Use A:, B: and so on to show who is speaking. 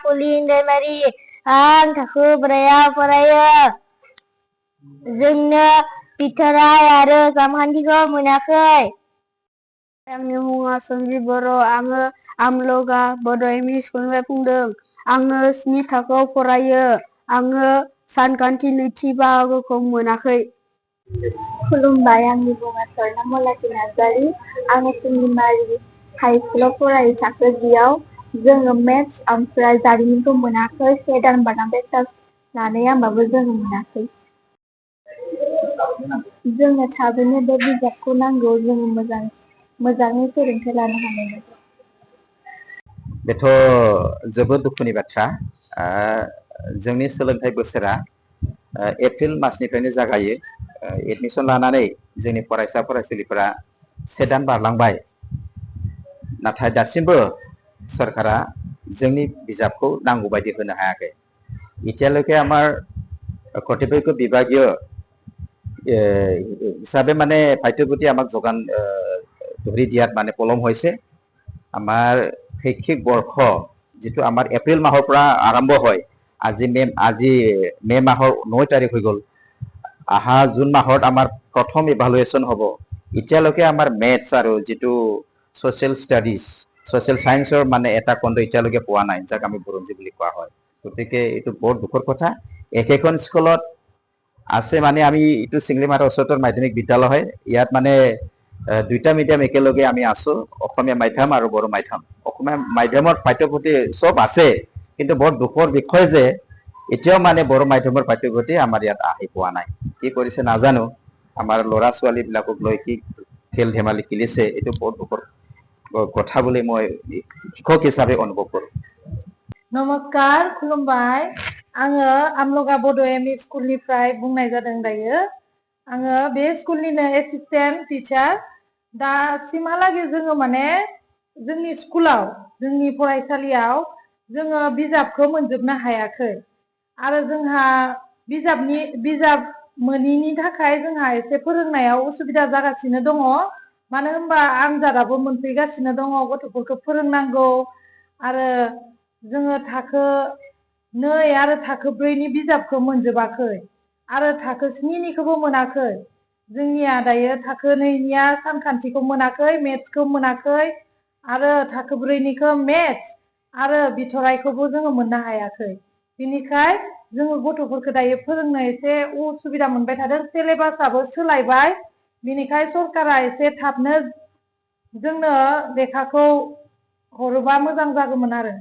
A: Pauline दैमारि आं थाखो 4आव फरायो जोंनो बिथोराय आरो सानखान्थिखौ मोनाखै आंनि मुङा सन्जिब बर' आङो आमलगा बड' एमइ स्कुलनिफ्राय बुंदों आङो 7 थाखोआव फरायो आङो सानखान्थि नैथि बाहागोखौ मोनाखै
B: खुलुमबाय आंनि मुङा स्वर्ना मलाथि नार्जारि आङो सिंगिमारि हाइ स्कुलाव फरायो थाखो 2आव जोङो मेथ्स ओमफ्राय जारिमिनखौ मोनाखै 1 दान बारलांबाय क्लास लानाया होमबाबो जोङो मोनाखै जोंनो थाबैनो बे बिजाबखौ नांगौ जोङो मोजाङै सोलोंथाइ लानो हानाय
C: बेथ' जोबोद दुखुनि बाथ्रा जोंनि सोलोंथाइ बोसोरा एप्रिल मासनिफ्रायनो जागायो एडमिसन लानानै जोंनि फरायसा फरायसुलिफोरा 1 दान बारलांबाय नाथाय दासिमबो सरकारा जोंनि बिजाबखौ नांगौ बायदि होनो हायाखै এতিয়ালৈকে আমাৰ কৰ্তৃপক্ষ বিভাগীয় হিচাপে মানে পাঠ্যপুথি আমাক যোগান ধৰি দিয়াত মানে পলম হৈছে আমাৰ শৈক্ষিক বৰ্ষ যেটো আমাৰ এপ্ৰিল মাহৰ পৰা আৰম্ভ হয় আজি মে মাহৰ 9 তাৰিখ হৈ গ'ল আহা জুন মাহত আমাৰ প্ৰথম ইভালুৱেচন হ'ব এতিয়ালৈকে আমাৰ মেথছ আৰু যেটো সোশ্যাল স্টাডিজ সোশ্যাল সায়েন্সৰ মানে এটা কন্দ এতিয়ালৈকে পোৱা নাই যাক আমি বুৰঞ্জী বুলি কোৱা হয় গতিকে এটো বহুত দুখৰ কথা একেখন স্কুলত আছে মানে আমি এটো সিংলিমাৰা উচ্চতৰ মাধ্যমিক বিদ্যালয় হয় ইয়াত মানে দুইটা মিডিয়াম একেলগে আমি আছো অসমীয়া মাধ্যম আৰু বড়ো মাধ্যম অসমীয়া মাধ্যমৰ পাঠ্যপুথি সব আছে কিন্তু বহুত দুখৰ বিষয় যে এতিয়াও মানে বড়ো মাধ্যমৰ পাঠ্যপুথি আমাৰ ইয়াত আহি পোৱা নাই কি কৰিছে নাজানো আমাৰ লৰা ছোৱালী বিলাকক লৈ কি খেল ধেমালি খেলিছে এটো বহুত দুখৰ কথা বুলি মই শিক্ষক হিচাপে অনুভৱ কৰো
B: नमस्कार खुलुमबाय आङो आमलगा बड' एमइ स्कुलनिफ्राय बुंनाय जादों दायो आङो बे स्कुलनिनो एसिस्टेन्ट टिचार दासिमहालागै जोङो माने जोंनि स्कुलाव जोंनि फरायसालियाव जोङो बिजाबखौ मोनजोबनो हायाखै आरो जोंहा बिजाब मोनैनि थाखाय जोंहा एसे फोरोंनायाव उसुबिदा जागासिनो दङ मानो होनबा आनजादाबो मोनफैगासिनो दङ गथ'फोरखौ फोरोंनांगौ आरो जोङो थाखो 2 आरो थाखो 4 नि बिजाबखौ मोनजोबाखै आरो थाखो 7 निखौबो मोनाखै जोंनिया दायो थाखो 2 निया सानखान्थिखौ मोनाखै मेथ्सखौ मोनाखै आरो थाखो 4 निखौ मेथ्स आरो बिथरायखौबो जोङो मोननो हायाखै बिनिखाय जोङो गथ'फोरखौ दायो फोरोंनो एसे उसुबिदा मोनबाय थादों सिलेबासाबो सोलायबाय बिनिखाय सरकारा एसे थाबनो जोंनो लेखाखौ हरोबा मोजां जागौमोन आरो